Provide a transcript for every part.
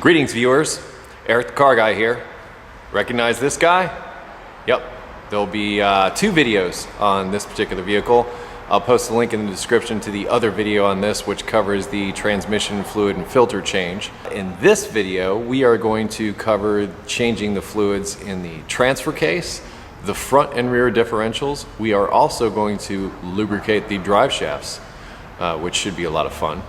Greetings viewers, Eric the Car Guy here. Recognize this guy? Yep, there'll be 2 videos on this particular vehicle. I'll post a link in the description to the other video on this, which covers the transmission fluid and filter change. In this video, we are going to cover changing the fluids in the transfer case, the front and rear differentials. We are also going to lubricate the drive shafts, which should be a lot of fun,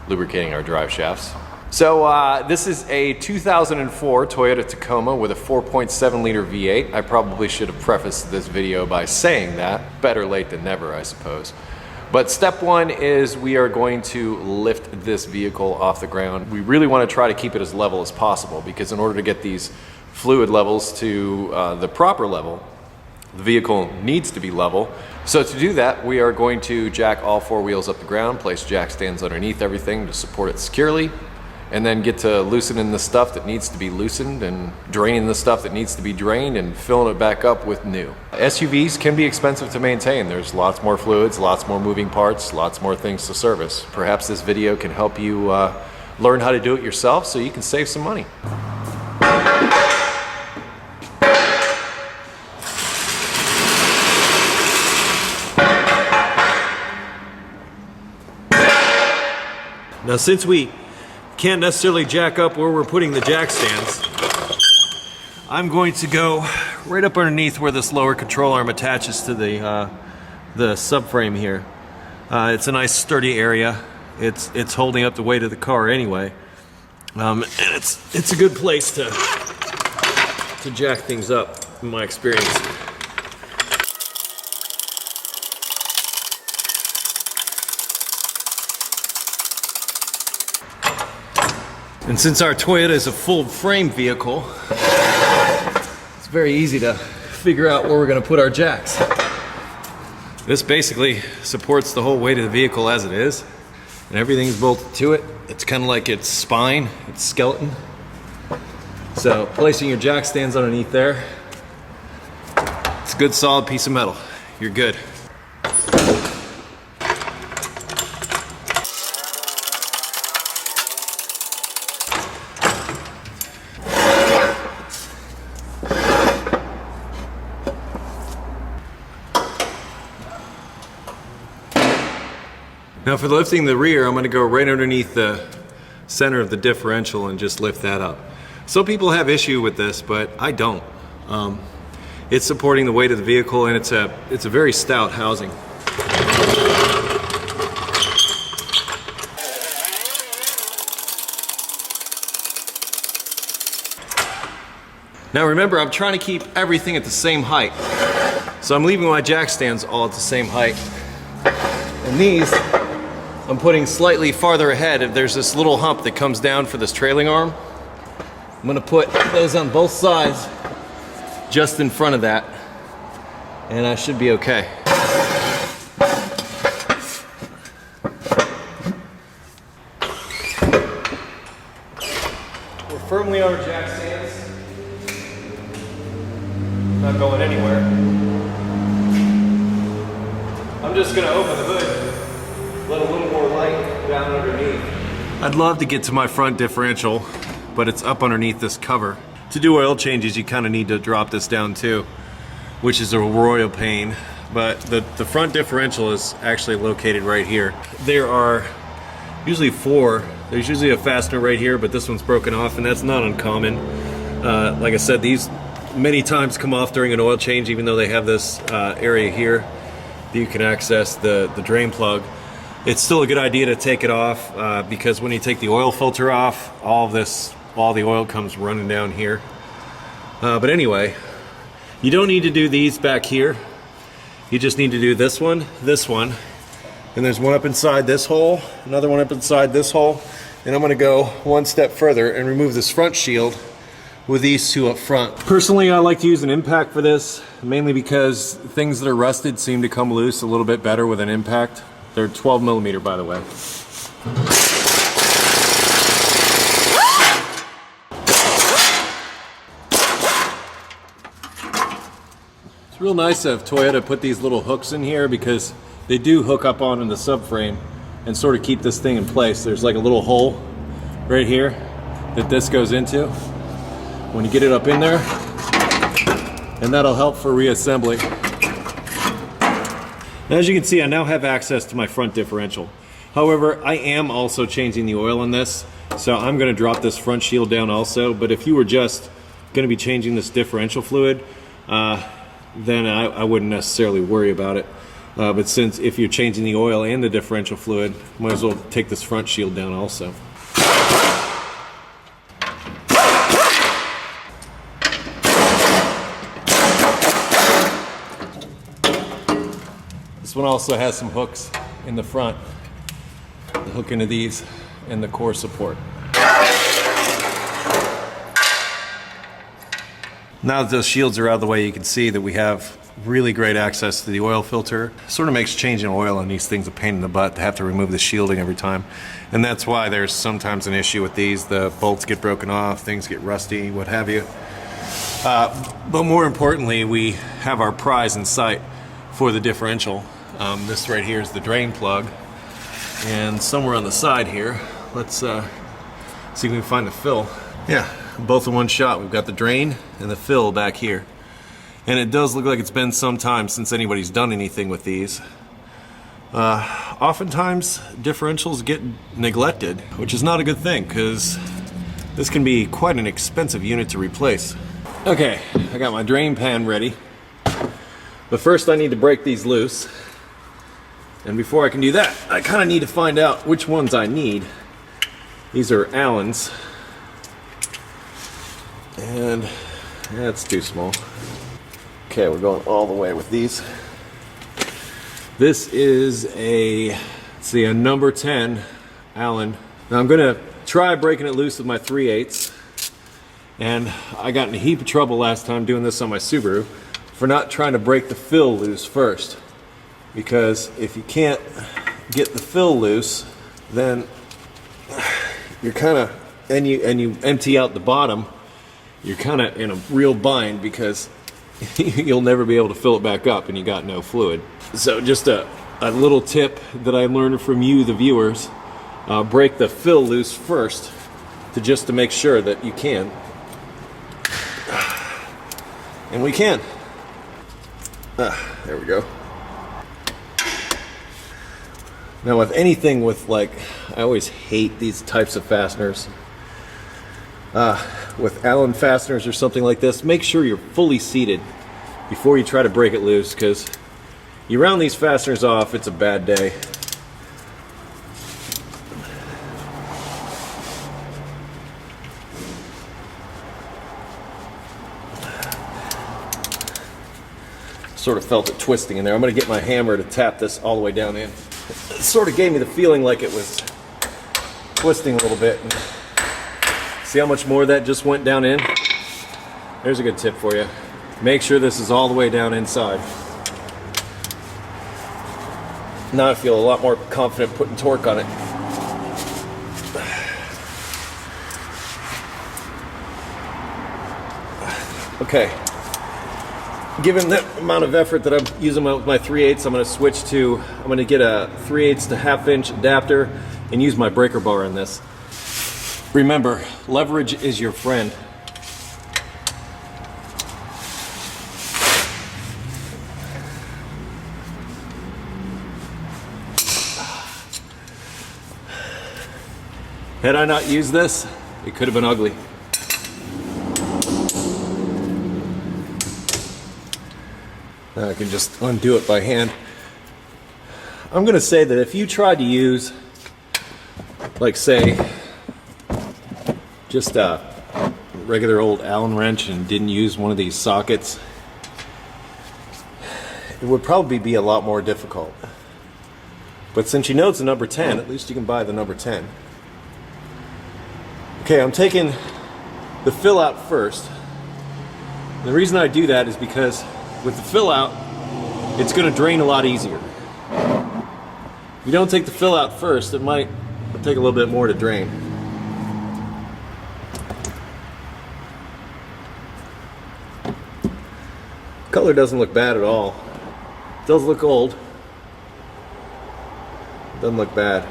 lubricating our drive shafts. So this is a 2004 Toyota Tacoma with a 4.7 liter V8. I probably should have prefaced this video by saying that. Better late than never, I suppose. But step 1 is we are going to lift this vehicle off the ground. We really want to try to keep it as level as possible, because in order to get these fluid levels to the proper level, the vehicle needs to be level. So to do that, we are going to jack all 4 wheels up the ground, place jack stands underneath everything to support it securely, and then get to loosening the stuff that needs to be loosened and draining the stuff that needs to be drained and filling it back up with new. SUVs can be expensive to maintain. There's lots more fluids, lots more moving parts, lots more things to service. Perhaps this video can help you learn how to do it yourself so you can save some money. Now, since we can't necessarily jack up where we're putting the jack stands, I'm going to go right up underneath where this lower control arm attaches to the subframe here. It's a nice sturdy area. It's holding up the weight of the car anyway, and it's a good place to jack things up, in my experience. And since our Toyota is a full frame vehicle, it's very easy to figure out where we're going to put our jacks. This basically supports the whole weight of the vehicle as it is, and everything's bolted to it. It's kind of like its spine, its skeleton. So placing your jack stands underneath there, it's a good solid piece of metal. You're good. Now for lifting the rear, I'm going to go right underneath the center of the differential and just lift that up. Some people have issue with this, but I don't. It's supporting the weight of the vehicle, and it's a very stout housing. Now remember, I'm trying to keep everything at the same height. So I'm leaving my jack stands all at the same height. And these, I'm putting slightly farther ahead. If there's this little hump that comes down for this trailing arm, I'm gonna put those on both sides just in front of that, and I should be okay. We're firmly on our jack stands. Not going anywhere. I'm just gonna open the hood, let a little more light down underneath. I'd love to get to my front differential, but it's up underneath this cover. To do oil changes, you kind of need to drop this down too, which is a royal pain. But the front differential is actually located right here. There are usually 4. There's usually a fastener right here, but this one's broken off, and that's not uncommon. Like I said, these many times come off during an oil change, even though they have this area here that you can access the drain plug. It's still a good idea to take it off because when you take the oil filter off, all the oil comes running down here. But anyway, you don't need to do these back here. You just need to do this one, and there's one up inside this hole, another one up inside this hole, and I'm going to go one step further and remove this front shield with these 2 up front. Personally, I like to use an impact for this, mainly because things that are rusted seem to come loose a little bit better with an impact. They're 12 millimeter, by the way. It's real nice of Toyota to put these little hooks in here, because they do hook up onto the subframe and sort of keep this thing in place. There's like a little hole right here that this goes into when you get it up in there, and that'll help for reassembly. Now, as you can see, I now have access to my front differential. However, I am also changing the oil on this, so I'm going to drop this front shield down also. But if you were just going to be changing this differential fluid, then I wouldn't necessarily worry about it. But since if you're changing the oil and the differential fluid, might as well take this front shield down also. This one also has some hooks in the front. The hook into these and the core support. Now that those shields are out of the way, you can see that we have really great access to the oil filter. Sort of makes changing oil on these things a pain in the butt to have to remove the shielding every time. And that's why there's sometimes an issue with these. The bolts get broken off, things get rusty, what have you. But more importantly, we have our prize in sight for the differential. This right here is the drain plug. And somewhere on the side here, let's see if we can find the fill. Yeah, both in one shot. We've got the drain and the fill back here. And it does look like it's been some time since anybody's done anything with these. Oftentimes, differentials get neglected, which is not a good thing, because this can be quite an expensive unit to replace. Okay, I got my drain pan ready. But first I need to break these loose. And before I can do that, I kind of need to find out which ones I need. These are Allen's. And that's too small. Okay, we're going all the way with these. This is a number 10 Allen. Now I'm gonna try breaking it loose with my 3/8. And I got in a heap of trouble last time doing this on my Subaru for not trying to break the fill loose first. Because if you can't get the fill loose, then you're kind of, and you empty out the bottom, you're kind of in a real bind, because you'll never be able to fill it back up and you got no fluid. So just a little tip that I learned from you, the viewers, break the fill loose first to make sure that you can. And we can. There we go. Now with anything with, like, I always hate these types of fasteners. With Allen fasteners or something like this, make sure you're fully seated before you try to break it loose, because you round these fasteners off, it's a bad day. Sort of felt it twisting in there. I'm going to get my hammer to tap this all the way down in. It sort of gave me the feeling like it was twisting a little bit. See how much more of that just went down in? There's a good tip for you. Make sure this is all the way down inside. Now I feel a lot more confident putting torque on it. Okay. Given that amount of effort that I'm using with my 3/8, I'm going to switch to, I'm going to get a 3/8 to 1/2 inch adapter and use my breaker bar on this. Remember, leverage is your friend. Had I not used this, it could have been ugly. Now I can just undo it by hand. I'm going to say that if you tried to use, like, say, just a regular old Allen wrench and didn't use one of these sockets, it would probably be a lot more difficult. But since you know it's a number 10, at least you can buy the number 10. Okay, I'm taking the fill out first. And the reason I do that is because with the fill out, it's going to drain a lot easier. If you don't take the fill out first, it might take a little bit more to drain. Color doesn't look bad at all. It does look old. Doesn't look bad.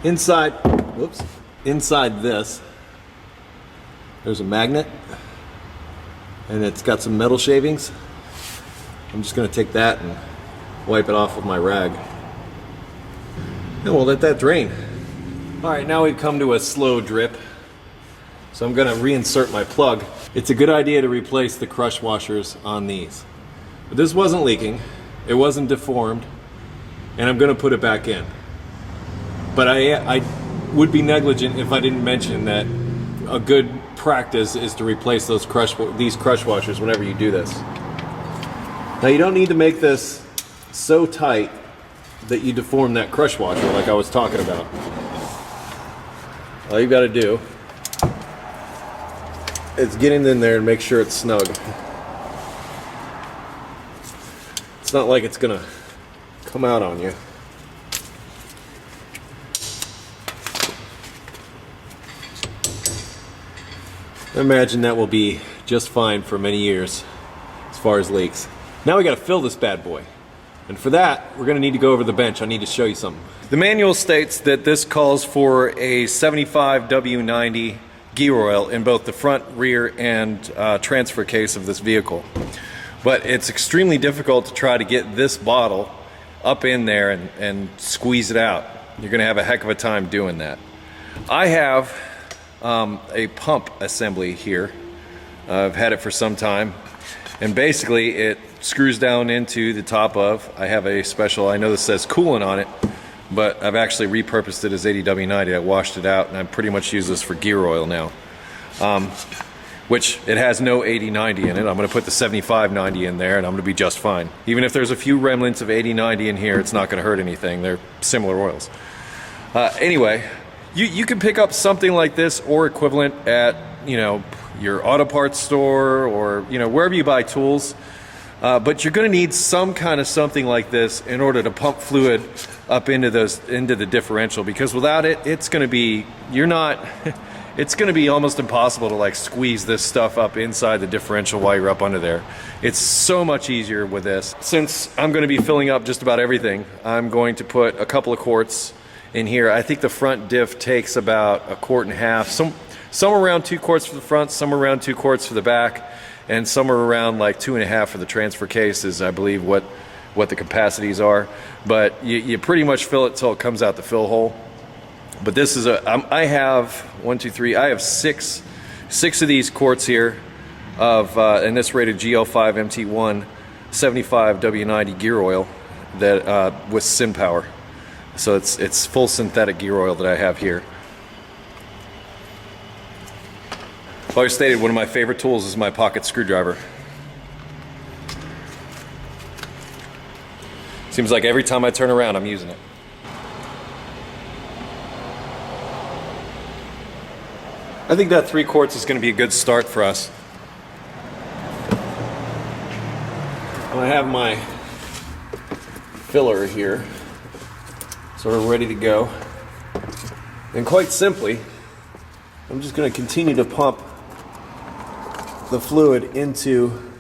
Inside, whoops. inside this, there's a magnet, and it's got some metal shavings. I'm just going to take that and wipe it off with my rag. And we'll let that drain. Alright, now we've come to a slow drip. So I'm going to reinsert my plug. It's a good idea to replace the crush washers on these. But this wasn't leaking, it wasn't deformed, and I'm going to put it back in. But I would be negligent if I didn't mention that a good practice is to replace these crush washers whenever you do this. Now you don't need to make this so tight that you deform that crush washer like I was talking about. All you've got to do is get in there and make sure it's snug. It's not like it's gonna come out on you. I imagine that will be just fine for many years as far as leaks. Now we got to fill this bad boy. And for that, we're going to need to go over the bench. I need to show you something. The manual states that this calls for a 75 W90 gear oil in both the front, rear, and transfer case of this vehicle. But it's extremely difficult to try to get this bottle up in there and squeeze it out. You're going to have a heck of a time doing that. I have a pump assembly here. I've had it for some time. And basically it screws down into the top of, I have a special, I know this says coolant on it, but I've actually repurposed it as 80W90. I washed it out and I pretty much use this for gear oil now. Which it has no 8090 in it. I'm going to put the 7590 in there and I'm going to be just fine. Even if there's a few remnants of 8090 in here, it's not going to hurt anything. They're similar oils. Anyway, you can pick up something like this or equivalent at, you know, your auto parts store or, you know, wherever you buy tools. But you're going to need some kind of something like this in order to pump fluid up into the differential, because without it, it's going to be, it's going to be almost impossible to like squeeze this stuff up inside the differential while you're up under there. It's so much easier with this. Since I'm going to be filling up just about everything, I'm going to put a couple of quarts in here. I think the front diff takes about 1.5 quarts, some around 2 quarts for the front, some around 2 quarts for the back, and some are around like 2.5 for the transfer case is, I believe, what the capacities are. But you pretty much fill it till it comes out the fill hole. But this is I have 1, 2, 3. I have six of these quarts here of and this rated GL5 MT1 75 W90 gear oil that with Syn Power. So it's full synthetic gear oil that I have here. Like I stated, one of my favorite tools is my pocket screwdriver. Seems like every time I turn around, I'm using it. I think that 3 quarts is going to be a good start for us. I have my filler here, sort of ready to go. And quite simply, I'm just going to continue to pump the fluid into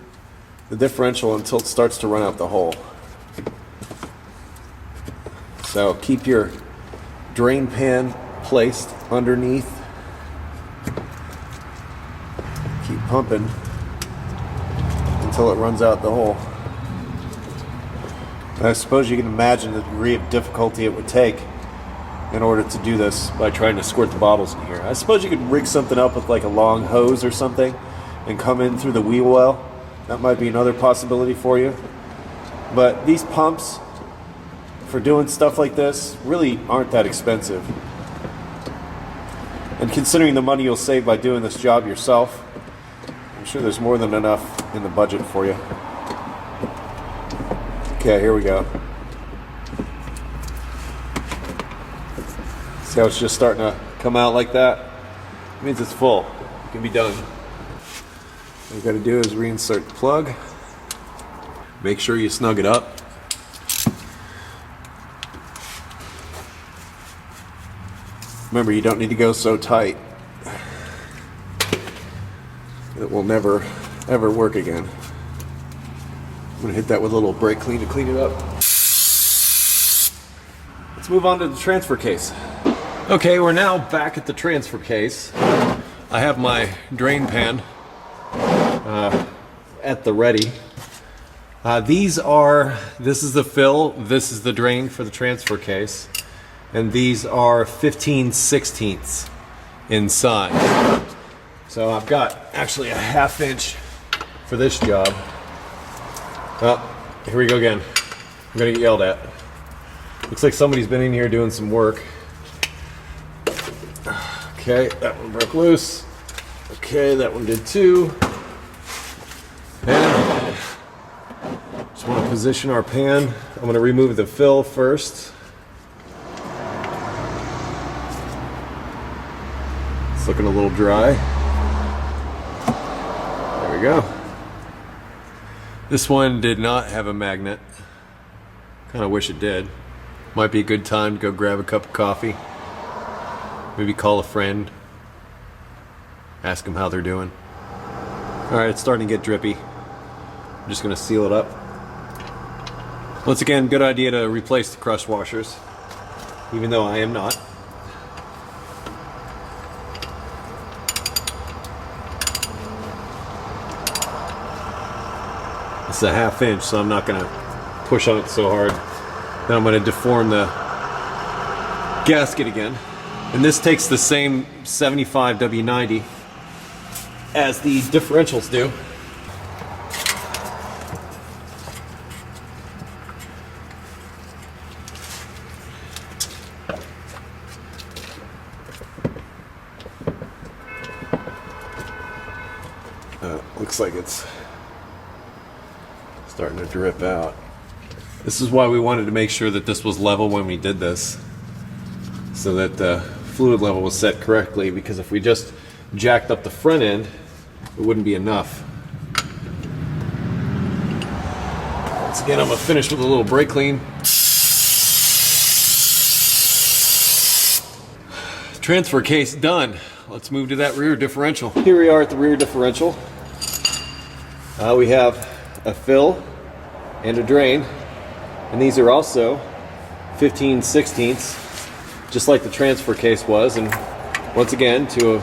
the differential until it starts to run out the hole. So keep your drain pan placed underneath. Keep pumping until it runs out the hole. I suppose you can imagine the degree of difficulty it would take in order to do this by trying to squirt the bottles in here. I suppose you could rig something up with like a long hose or something and come in through the wheel well. That might be another possibility for you. But these pumps for doing stuff like this really aren't that expensive. And considering the money you'll save by doing this job yourself, I'm sure there's more than enough in the budget for you. Okay, here we go. See how it's just starting to come out like that? It means it's full. It can be done. What you gotta do is reinsert the plug. Make sure you snug it up. Remember, you don't need to go so tight. It will never, ever work again. I'm gonna hit that with a little brake clean to clean it up. Let's move on to the transfer case. Okay, we're now back at the transfer case. I have my drain pan at the ready. This is the fill, this is the drain for the transfer case, and these are 15/16 in size. So I've got actually a 1/2 inch for this job. Oh, here we go again. I'm gonna get yelled at. Looks like somebody's been in here doing some work. Okay, that one broke loose. Okay, that one did too. And just want to position our pan. I'm going to remove the fill first. It's looking a little dry. There we go. This one did not have a magnet. Kind of wish it did. Might be a good time to go grab a cup of coffee. Maybe call a friend. Ask them how they're doing. Alright, it's starting to get drippy. I'm just going to seal it up. Once again, good idea to replace the crush washers, even though I am not. It's a 1/2 inch, so I'm not going to push on it so hard. Then I'm going to deform the gasket again. And this takes the same 75 W90 as the differentials do. Looks like it's starting to drip out. This is why we wanted to make sure that this was level when we did this, so that the fluid level was set correctly, because if we just jacked up the front end, it wouldn't be enough. Once again, I'm going to finish with a little brake clean. Transfer case done. Let's move to that rear differential. Here we are at the rear differential. We have a fill and a drain, and these are also 15/16, just like the transfer case was. And once again, to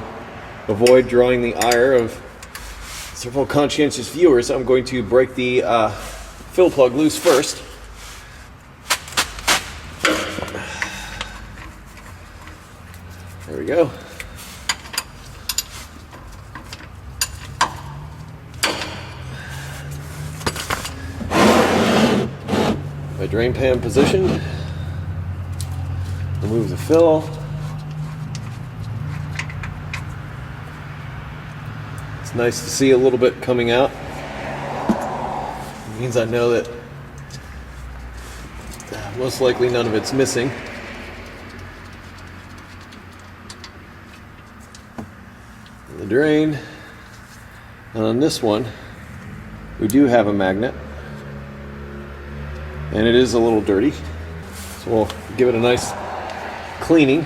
avoid drawing the ire of several conscientious viewers, I'm going to break the fill plug loose first. There we go. My drain pan positioned. Remove the fill. It's nice to see a little bit coming out. It means I know that most likely none of it's missing. And the drain. And on this one, we do have a magnet. And it is a little dirty. So we'll give it a nice cleaning.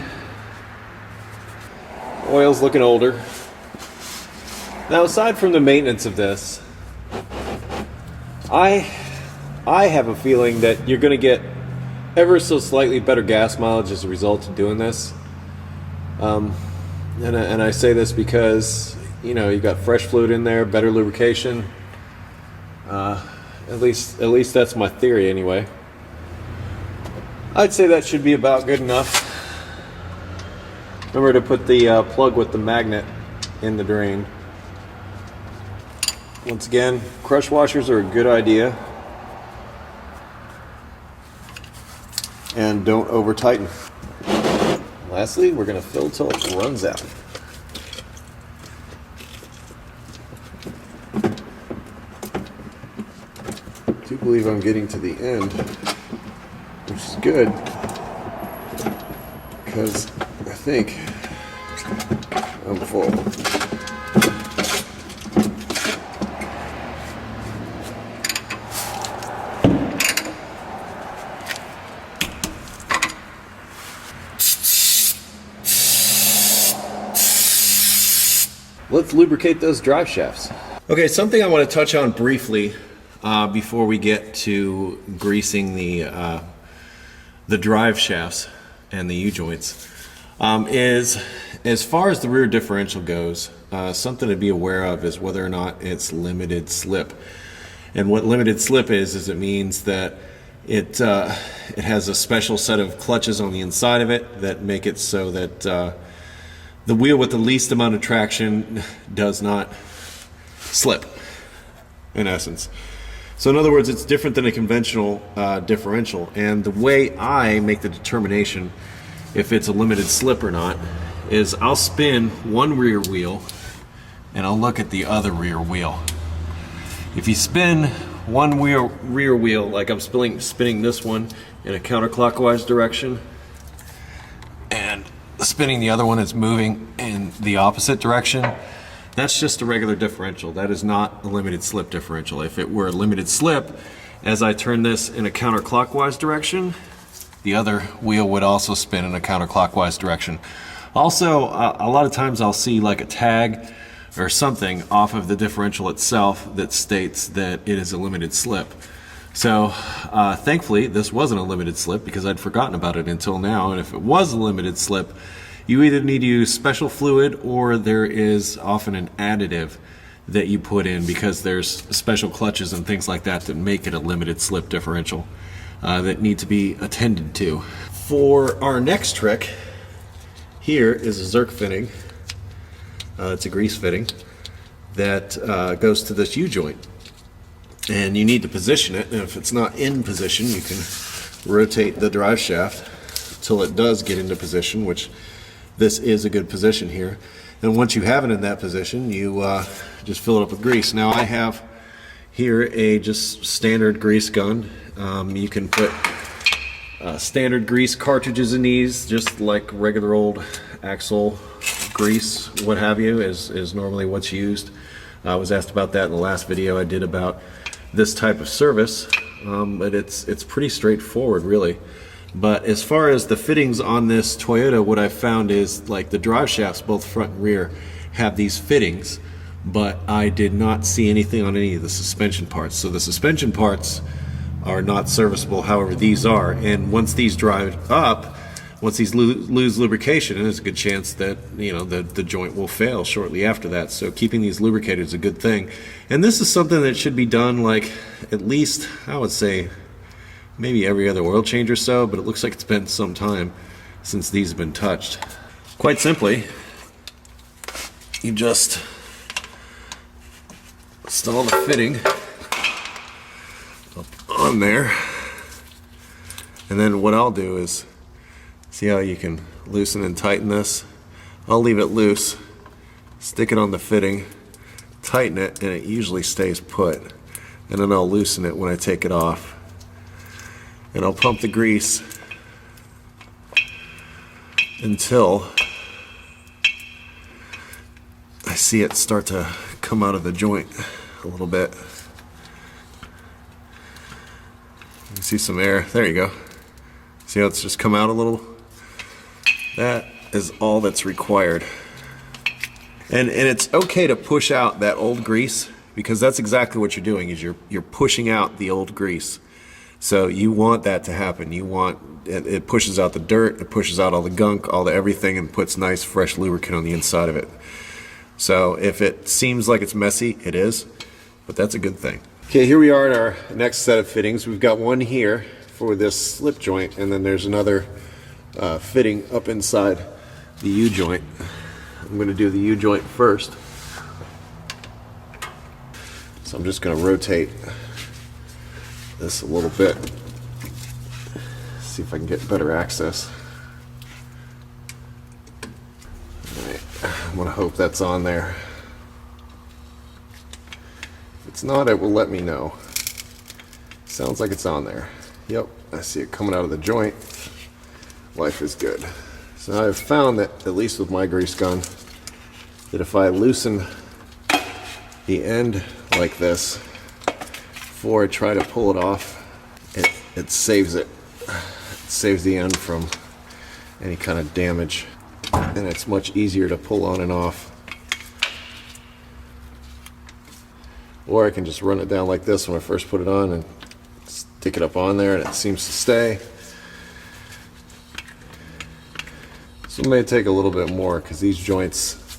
Oil's looking older. Now, aside from the maintenance of this, I have a feeling that you're going to get ever so slightly better gas mileage as a result of doing this. And I say this because, you know, you got fresh fluid in there, better lubrication. At least that's my theory anyway. I'd say that should be about good enough. Remember to put the plug with the magnet in the drain. Once again, crush washers are a good idea. And don't over tighten. Lastly, we're going to fill till it runs out. I do believe I'm getting to the end, which is good, because I think I'm full. Let's lubricate those drive shafts. Okay, something I want to touch on briefly before we get to greasing the drive shafts and the U-joints. is as far as the rear differential goes, something to be aware of is whether or not it's limited slip. And what limited slip is it means that it has a special set of clutches on the inside of it that make it so that the wheel with the least amount of traction does not slip, in essence. So in other words, it's different than a conventional differential. And the way I make the determination if it's a limited slip or not is I'll spin one rear wheel and I'll look at the other rear wheel. If you spin one rear wheel, like I'm spinning this one in a counterclockwise direction, and spinning the other one is moving in the opposite direction, that's just a regular differential. That is not a limited slip differential. If it were a limited slip, as I turn this in a counterclockwise direction, the other wheel would also spin in a counterclockwise direction. Also, a lot of times I'll see like a tag or something off of the differential itself that states that it is a limited slip. So thankfully this wasn't a limited slip because I'd forgotten about it until now. And if it was a limited slip, you either need to use special fluid or there is often an additive that you put in because there's special clutches and things like that that make it a limited slip differential that need to be attended to. For our next trick, here is a Zerk fitting. It's a grease fitting that goes to this U-joint. And you need to position it, and if it's not in position, you can rotate the drive shaft until it does get into position, which this is a good position here. And once you have it in that position, you just fill it up with grease. Now I have here a just standard grease gun. You can put standard grease cartridges in these, just like regular old axle grease, what have you, is normally what's used. I was asked about that in the last video I did about this type of service, but it's pretty straightforward really. But as far as the fittings on this Toyota, what I've found is like the drive shafts, both front and rear, have these fittings, but I did not see anything on any of the suspension parts. So the suspension parts are not serviceable, however these are. And once these drive up, once these lose lubrication, there's a good chance that the joint will fail shortly after that. So keeping these lubricated is a good thing. And this is something that should be done like at least, I would say, maybe every other oil change or so, but it looks like it's been some time since these have been touched. Quite simply, you just install the fitting up on there, and then what I'll do is, see how you can loosen and tighten this? I'll leave it loose, stick it on the fitting, tighten it, and it usually stays put. And then I'll loosen it when I take it off. And I'll pump the grease until I see it start to come out of the joint a little bit. You can see some air. There you go. See how it's just come out a little? That is all that's required. And it's okay to push out that old grease, because that's exactly what you're doing, is you're pushing out the old grease. So you want that to happen. You want it pushes out the dirt, it pushes out all the gunk, all the everything, and puts nice fresh lubricant on the inside of it. So if it seems like it's messy, it is, but that's a good thing. Okay, here we are in our next set of fittings. We've got one here for this slip joint, and then there's another fitting up inside the U-joint. I'm going to do the U-joint first. So I'm just going to rotate this a little bit, see if I can get better access. Alright, I'm going to hope that's on there. If it's not, it will let me know. Sounds like it's on there. Yep, I see it coming out of the joint. Life is good. So I've found that, at least with my grease gun, that if I loosen the end like this before I try to pull it off, it saves it. It saves the end from any kind of damage, and it's much easier to pull on and off. Or I can just run it down like this when I first put it on and stick it up on there, and it seems to stay. This one may take a little bit more because these joints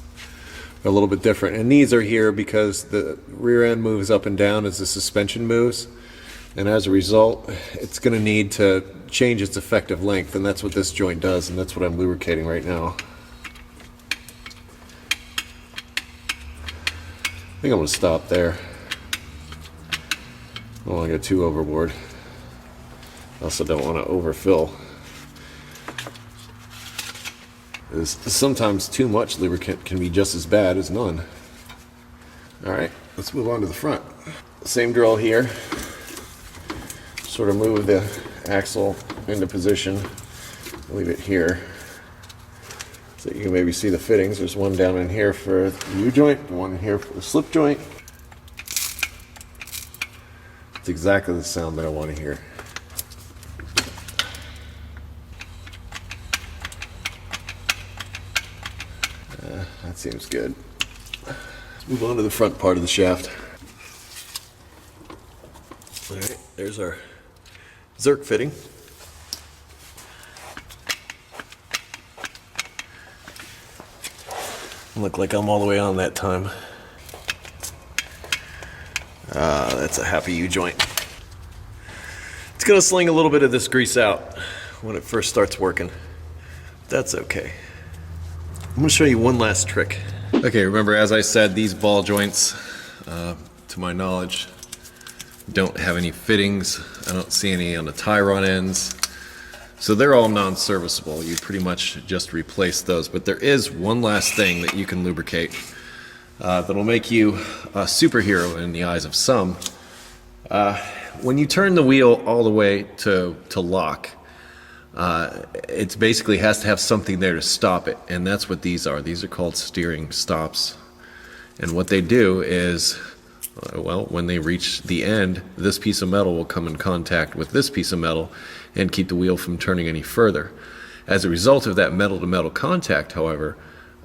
are a little bit different. And these are here because the rear end moves up and down as the suspension moves. And as a result, it's going to need to change its effective length. And that's what this joint does. And that's what I'm lubricating right now. I think I'm going to stop there. I don't want to go too overboard. I also don't want to overfill. Sometimes too much lubricant can be just as bad as none. Alright, let's move on to the front. Same drill here. Sort of move the axle into position. Leave it here. So you can maybe see the fittings. There's one down in here for the U-joint, one in here for the slip joint. It's exactly the sound that I want to hear. That seems good. Let's move on to the front part of the shaft. Alright, there's our Zerk fitting. Look like I'm all the way on that time. That's a happy U-joint. It's gonna sling a little bit of this grease out when it first starts working. That's okay. I'm gonna show you one last trick. Okay, remember, as I said, these ball joints, to my knowledge, don't have any fittings. I don't see any on the tie rod ends. So they're all non-serviceable. You pretty much just replace those. But there is one last thing that you can lubricate that'll make you a superhero in the eyes of some. When you turn the wheel all the way to lock, it basically has to have something there to stop it, and that's what these are. These are called steering stops. And what they do is, well, when they reach the end, this piece of metal will come in contact with this piece of metal and keep the wheel from turning any further. As a result of that metal-to-metal contact, however,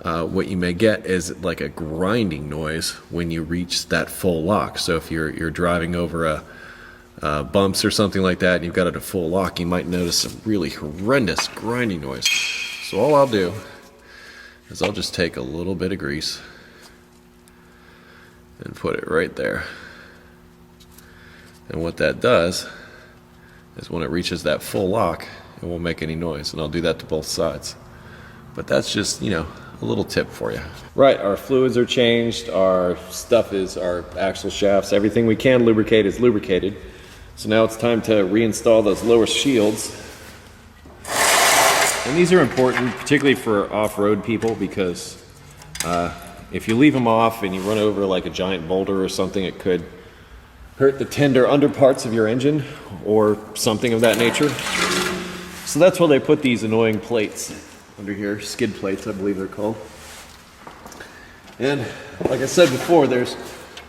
what you may get is like a grinding noise when you reach that full lock. So if you're driving over bumps or something like that and you've got it at full lock, you might notice some really horrendous grinding noise. So all I'll do is I'll just take a little bit of grease and put it right there. And what that does is when it reaches that full lock, it won't make any noise. And I'll do that to both sides. But that's just, you know, a little tip for you. Right, our fluids are changed, our stuff is, our axle shafts, everything we can lubricate is lubricated. So now it's time to reinstall those lower shields. And these are important, particularly for off-road people, because if you leave them off and you run over like a giant boulder or something, it could hurt the tender underparts of your engine or something of that nature. So that's why they put these annoying plates under here, skid plates I believe they're called. And like I said before, there's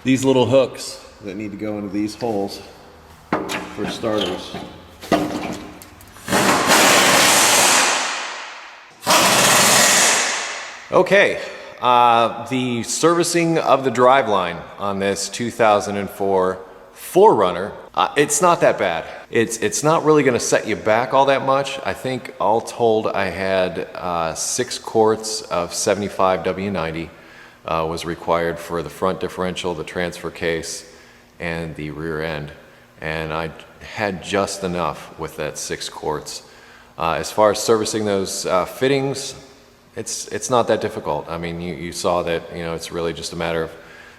these little hooks that need to go into these holes for starters. Okay, the servicing of the driveline on this 2004 4Runner, it's not that bad. It's not really going to set you back all that much. I think all told I had 6 quarts of 75 W90 was required for the front differential, the transfer case, and the rear end. And I had just enough with that 6 quarts. As far as servicing those fittings, it's not that difficult. I mean, you saw that, you know, it's really just a matter of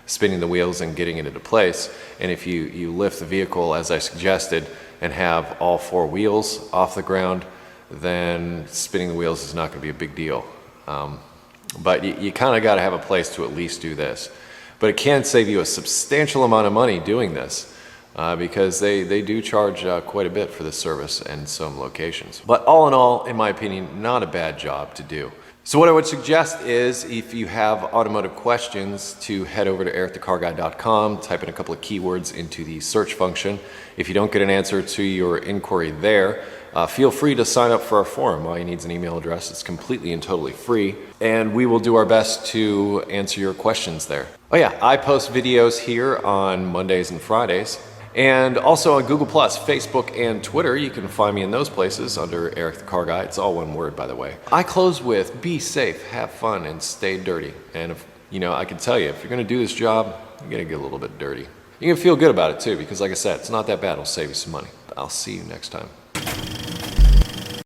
spinning the wheels and getting it into place. And if you lift the vehicle as I suggested and have all 4 wheels off the ground, then spinning the wheels is not going to be a big deal. But you kind of got to have a place to at least do this. But it can save you a substantial amount of money doing this. Because they do charge quite a bit for this service in some locations. But all in all, in my opinion, not a bad job to do. So what I would suggest is, if you have automotive questions, to head over to EricTheCarGuy.com, type in a couple of keywords into the search function. If you don't get an answer to your inquiry there, feel free to sign up for our forum. All you need is an email address. It's completely and totally free, and we will do our best to answer your questions there. Oh yeah, I post videos here on Mondays and Fridays. And also on Google+, Facebook, and Twitter. You can find me in those places under Eric the Car Guy. It's all one word, by the way. I close with, be safe, have fun, and stay dirty. And if, you know, I can tell you, if you're gonna do this job, you're gonna get a little bit dirty. You can feel good about it too, because like I said, it's not that bad. It'll save you some money. I'll see you next time.